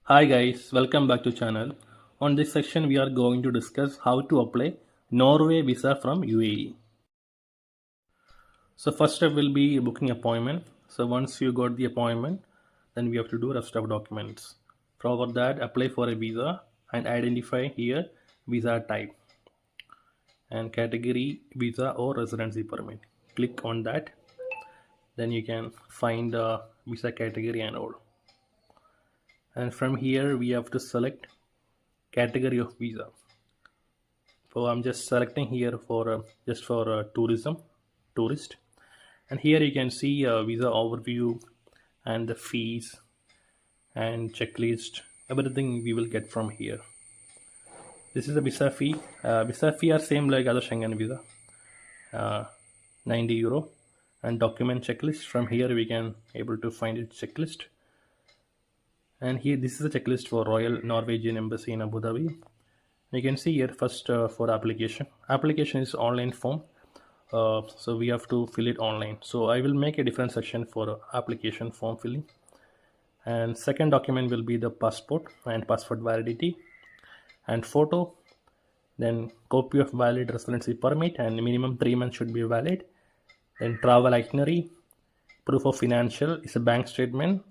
Hi guys, welcome back to channel. On this section we are going to discuss how to apply Norway visa from UAE. So first step will be booking appointment. So once you got the appointment, then we have to do rest of documents. For that, apply for a visa and identify here visa type and category visa or residency permit. Click on that, then you can find the visa category and all. And from here we have to select category of visa. So I'm just selecting here for just for tourist, and here you can see visa overview and the fees and checklist, everything we will get from here. This is the visa fee. Visa fee are same like other Schengen visa, uh, 90 euro, and document checklist. From here we can able to find it checklist, and here this is a checklist for Royal Norwegian Embassy in Abu Dhabi. You can see here first for application is online form, so we have to fill it online. So I will make a different section for application form filling, and second document will be the passport and passport validity and photo, then copy of valid residency permit and minimum 3 months should be valid, then travel itinerary, proof of financial is a bank statement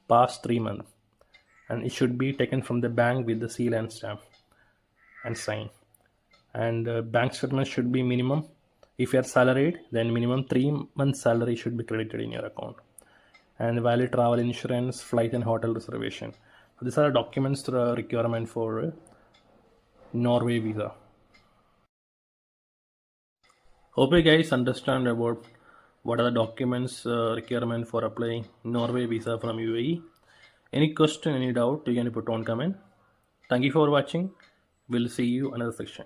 past 3 months, and it should be taken from the bank with the seal and stamp and sign. And bank statement should be minimum. If you are salaried, then minimum 3 months salary should be credited in your account, and valid travel insurance, flight and hotel reservation. So these are documents requirement for Norway visa. Hope you guys understand about what are the documents requirement for applying Norway visa from UAE. Any question, any doubt, you can put on comment. Thank you for watching. We'll see you another section.